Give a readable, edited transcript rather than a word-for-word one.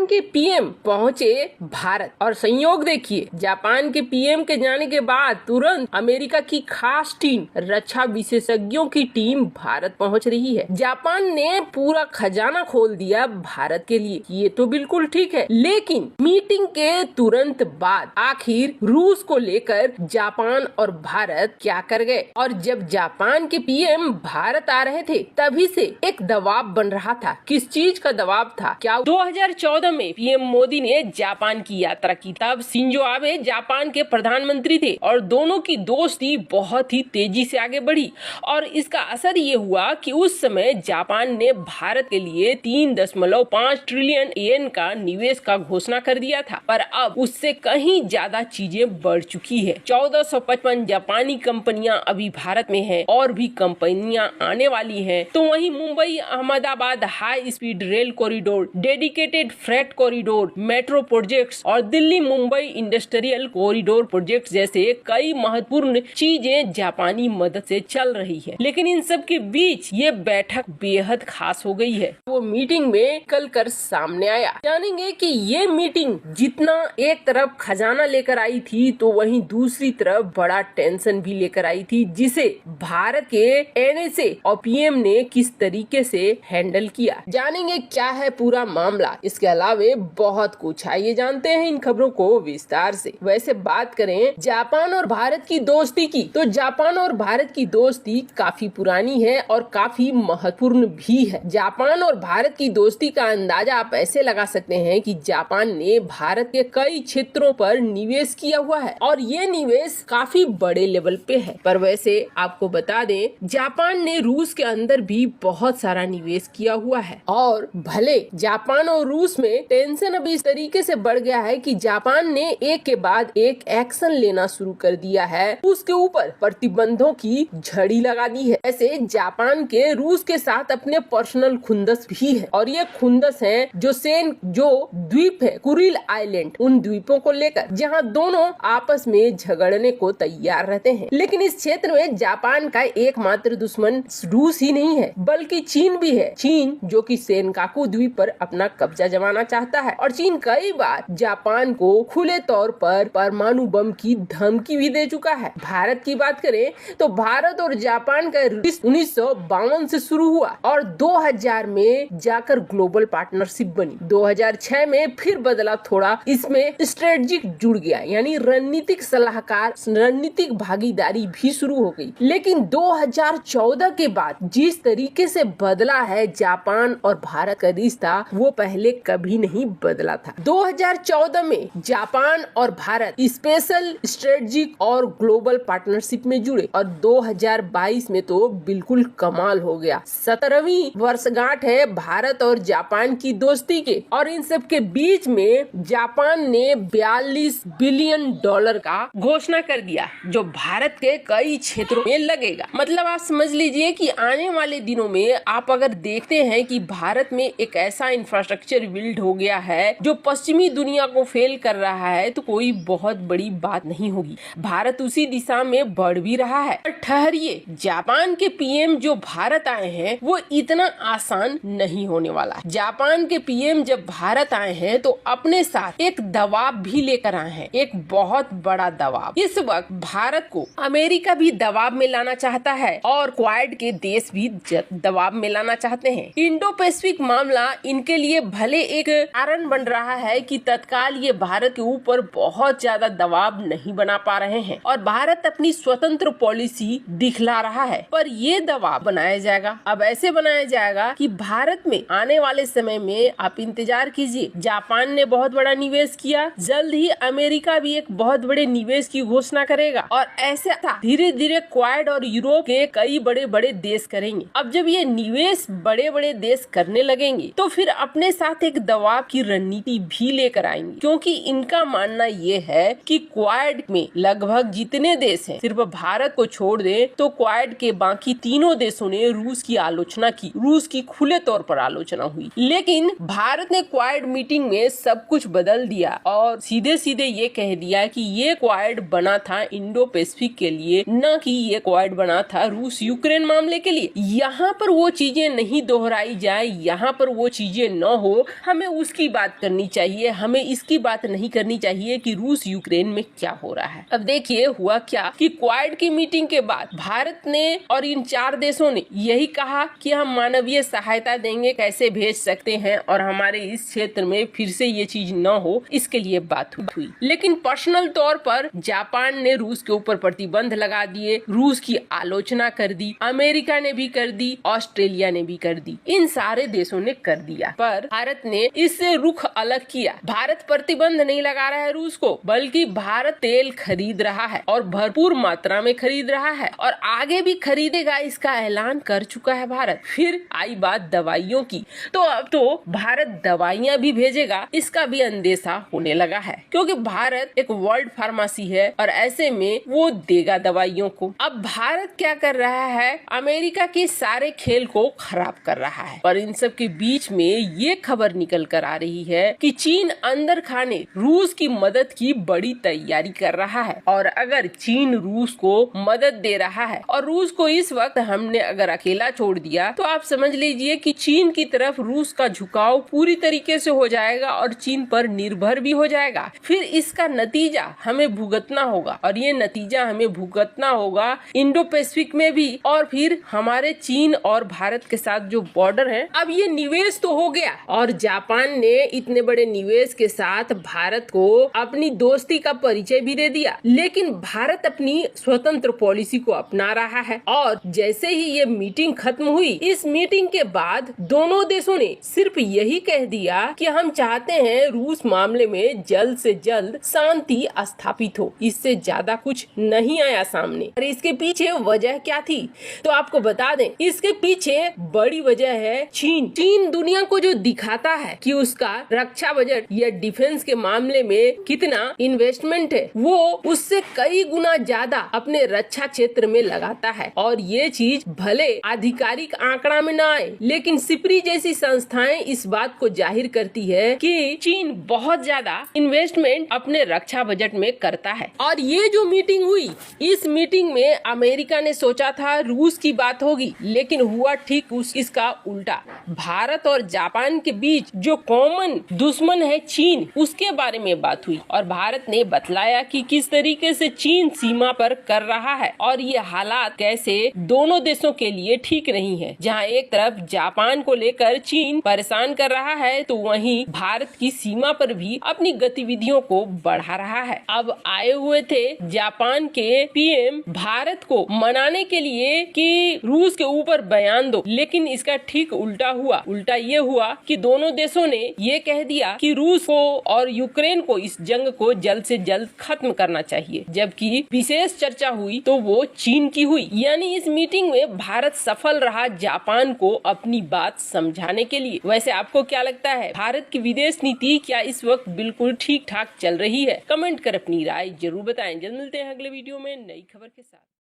के पीएम पहुंचे भारत और संयोग देखिए, जापान के पीएम के जाने के बाद तुरंत अमेरिका की खास टीम, रक्षा विशेषज्ञों की टीम भारत पहुंच रही है। जापान ने पूरा खजाना खोल दिया भारत के लिए, ये तो बिल्कुल ठीक है, लेकिन मीटिंग के तुरंत बाद आखिर रूस को लेकर जापान और भारत क्या कर गए। और जब जापान के पीएम भारत आ रहे थे तभी से एक दबाव बन रहा था। किस चीज का दबाव था? क्या 2014 में पीएम मोदी ने जापान की यात्रा की, तब शिंजो आबे जापान के प्रधानमंत्री थे और दोनों की दोस्ती बहुत ही तेजी से आगे बढ़ी और इसका असर ये हुआ कि उस समय जापान ने भारत के लिए 3.5 ट्रिलियन येन का निवेश का घोषणा कर दिया था। पर अब उससे कहीं ज्यादा चीजें बढ़ चुकी है। 1455 जापानी कंपनियां अभी भारत में हैं और भी कंपनियां आने वाली हैं। तो वहीं Mumbai Ahmedabad high speed rail corridor, dedicated freight corridor, metro projects और Delhi Mumbai industrial corridor project जैसे कई महत्वपूर्ण चीजें जापानी मदद से चल रही है। लेकिन इन सब के बीच ये बैठक बेहद खास हो गई है। वो मीटिंग में कल कर सामने आया। जानेंगे कि ये मीटिंग जितना एक तरफ खजाना लेकर आई थी तो वहीं दूसरी तरफ बड़ा टेंशन भी लेकर आई थी, जिसे भारत के एनएसए और पीएम ने किस तरीके से हैंडल किया। जानेंगे क्या है पूरा मामला। इसके अलावे बहुत कुछ, आइए जानते हैं इन खबरों को विस्तार से। वैसे बात करें जापान और भारत की दोस्ती की, तो जापान और भारत की दोस्ती काफी पुरानी है और काफी महत्वपूर्ण भी है। जापान और भारत की दोस्ती का अंदाजा आप ऐसे लगा सकते हैं कि जापान ने भारत के कई क्षेत्रों पर निवेश किया हुआ है और ये निवेश काफी बड़े लेवल पे है। पर वैसे आपको बता दें, जापान ने रूस के अंदर भी बहुत सारा निवेश किया हुआ है और भले जापान और रूस में टेंशन अभी इस तरीके से बढ़ गया है कि जापान ने एक के बाद एक एक्शन लेना शुरू कर दिया है, उसके ऊपर प्रतिबंधों की झड़ी लगा दी है। ऐसे जापान के रूस के साथ अपने पर्सनल खुंदस भी है और ये खुंदस है जो द्वीप है कुरिल आइलैंड, उन द्वीपों को लेकर जहां दोनों आपस में झगड़ने को तैयार रहते हैं। लेकिन इस क्षेत्र में जापान का एकमात्र दुश्मन रूस ही नहीं है बल्कि चीन भी है। चीन जो कि सेनकाकू द्वीप पर अपना कब्जा जमाना चाहता है और चीन कई बार जापान को खुले तौर पर परमाणु बम की धमकी भी दे चुका है। भारत की बात करें तो भारत और जापान का 1952 से शुरू हुआ और 2000 में जाकर ग्लोबल पार्टनरशिप बनी। 2006 में फिर बदला थोड़ा, इसमें स्ट्रेटेजिक जुड़ गया, यानी रणनीतिक सलाहकार, रणनीतिक भागीदारी भी शुरू हो गई। लेकिन 2014 के बाद जिस तरीके से बदला है जापान और भारत का रिश्ता, वो पहले कभी नहीं बदला था। 2014 में जापान और भारत स्पेशल स्ट्रेटेजिक और ग्लोबल पार्टनरशिप में जुड़े और 2022 में तो बिल्कुल कमाल हो गया। 17वीं वर्षगांठ है भारत और जापान की दोस्ती के और इन सब के बीच में जापान ने $42 बिलियन का घोषणा कर दिया, जो भारत के कई क्षेत्रों में लगेगा। मतलब आप समझ लीजिए कि आने वाले दिनों में आप अगर देखते हैं कि भारत में एक ऐसा इंफ्रास्ट्रक्चर बिल्ड हो गया है जो पश्चिमी दुनिया को फेल कर रहा है, तो कोई बहुत बड़ी बात नहीं होगी। भारत उसी दिशा में बढ़ भी रहा है। और ठहरिए, जापान के पीएम जो भारत आए हैं वो इतना आसान नहीं होने वाला। जापान के पीएम जब भारत आए हैं तो अपने साथ एक दबाव भी लेकर आए हैं, एक बहुत बड़ा दबाव। इस वक्त भारत को अमेरिका भी दबाव में लाना चाहता है और क्वाड के देश भी दबाव में लाना चाहते हैं। इंडो पैसिफिक मामला इनके लिए भले एक कारण बन रहा है कि तत्काल ये भारत के ऊपर बहुत ज्यादा दबाव नहीं बना पा रहे हैं और भारत अपनी स्वतंत्र पॉलिसी दिखला रहा है, पर ये दबाव बनाया जाएगा। अब ऐसे बनाया जाएगा कि भारत में आने वाले समय में आप इंतजार कीजिए, जापान ने बहुत बड़ा निवेश किया, जल्द ही अमेरिका भी एक बहुत बड़े निवेश की घोषणा करेगा और ऐसे धीरे धीरे क्वाड और यूरोप के कई बड़े बड़े देश करेंगे। अब जब ये निवेश बड़े बड़े देश करने लगेंगे तो फिर अपने साथ एक दबाव की रणनीति भी लेकर आएंगे, क्योंकि इनका मानना ये है कि क्वाड में लगभग जितने देश हैं, सिर्फ भारत को छोड़ दे तो क्वाड के बाकी तीनों देशों ने रूस की आलोचना की, रूस की खुले तौर पर आलोचना हुई। लेकिन भारत ने क्वाड मीटिंग में सब कुछ बदल दिया और सीधे सीधे ये कह दिया कि ये क्वाड बना था इंडो पैसिफिक के लिए, न कि ये क्वाड बना था रूस यूक्रेन मामले के लिए। यहाँ पर वो चीजें नहीं दोहराई जाए, यहाँ पर वो चीजें न हो, हमें उसकी बात करनी चाहिए, हमें इसकी बात नहीं करनी चाहिए कि रूस यूक्रेन में क्या हो रहा है। अब देखिए हुआ क्या कि क्वाड की मीटिंग के बाद भारत ने और इन 4 देशों ने यही कहा कि हम मानवीय सहायता देंगे, कैसे भेज सकते हैं और हमारे इस क्षेत्र में फिर से ये चीज न हो, इसके लिए बात हुई। लेकिन पर्सनल तौर पर जापान ने रूस के ऊपर प्रतिबंध लगा दिए, रूस की आलोचना कर दी, अमेरिका ने भी कर दी, ऑस्ट्रेलिया ने भी कर दी, इन सारे देशों ने कर दिया। पर भारत ने इससे रुख अलग किया। भारत प्रतिबंध नहीं लगा रहा है रूस को, बल्कि भारत तेल खरीद रहा है और भरपूर मात्रा में खरीद रहा है और आगे भी खरीदेगा, इसका ऐलान कर चुका है भारत। फिर आई बात दवाइयों की, तो अब तो भारत दवाइयां भी भेजेगा, इसका भी अंदेशा होने लगा है, क्योंकि भारत एक वर्ल्ड फार्मेसी है और ऐसे में वो देगा दवाइयों को। अब भारत क्या कर रहा है, अमेरिका के सारे खेल को खराब कर रहा है। पर इन सब के बीच में ये खबर निकल कर आ रही है कि चीन अंदर खाने रूस की मदद की बड़ी तैयारी कर रहा है। और अगर चीन रूस को मदद दे रहा है और रूस को इस वक्त हमने अगर अकेला छोड़ दिया, तो आप समझ लीजिए कि चीन की तरफ रूस का झुकाव पूरी तरीके से हो जाएगा और चीन पर निर्भर भी हो जाएगा। फिर इसका नतीजा हमें भुगतना होगा और ये नतीजा हमें भुगतना होगा इंडो पैसिफिक में भी और फिर हमारे चीन और भारत के साथ जो बॉर्डर है। अब ये निवेश तो हो गया और जापान ने इतने बड़े निवेश के साथ भारत को अपनी दोस्ती का परिचय भी दे दिया, लेकिन भारत अपनी स्वतंत्र पॉलिसी को अपना रहा है। और जैसे ही ये मीटिंग खत्म हुई, इस मीटिंग के बाद दोनों देशों ने सिर्फ यही कह दिया कि हम चाहते हैं रूस मामले में जल्द से जल्द शांति स्थापित हो। इससे ज्यादा कुछ नहीं आया सामने। और इसके पीछे वजह क्या थी, तो आपको बता दें, इसके पीछे बड़ी वजह है चीन। चीन दुनिया को जो दिखाता है कि उसका रक्षा बजट या डिफेंस के मामले में कितना इन्वेस्टमेंट है, वो उससे कई गुना ज्यादा अपने रक्षा क्षेत्र में लगाता है। और ये चीज भले आधिकारिक आंकड़ा में ना आए, लेकिन सिप्री जैसी संस्थाएं इस बात को जाहिर करती है कि चीन बहुत ज्यादा इन्वेस्टमेंट अपने रक्षा बजट में करता है। और ये जो मीटिंग हुई, इस मीटिंग में अमेरिका ने सोचा था रूस की बात होगी, लेकिन हुआ ठीक इसका उल्टा। भारत और जापान के बीच जो कॉमन दुश्मन है चीन, उसके बारे में बात हुई और भारत ने बतलाया कि किस तरीके से चीन सीमा पर कर रहा है और ये हालात कैसे दोनों देशों के लिए ठीक नहीं है। जहां एक तरफ जापान को लेकर चीन परेशान कर रहा है, तो वहीं भारत की सीमा पर भी अपनी गतिविधियों को बढ़ा रहा है। अब आए हुए थे जापान के पीएम भारत को मनाने के लिए कि रूस के ऊपर बयान दो, लेकिन इसका ठीक उल्टा हुआ। उल्टा ये हुआ कि दोनों देशों ने ये कह दिया कि रूस को और यूक्रेन को इस जंग को जल्द से जल्द खत्म करना चाहिए। जबकि विशेष चर्चा हुई तो वो चीन की हुई। यानी इस मीटिंग में भारत सफल रहा जापान को अपनी बात समझाने के लिए। वैसे आपको क्या लगता है, भारत की विदेश नीति क्या इस वक्त बिल्कुल ठीक ठाक चल रही है? कमेंट कर अपनी राय जरूर बताएं। जल्द मिलते हैं अगले वीडियो में नई खबर के साथ।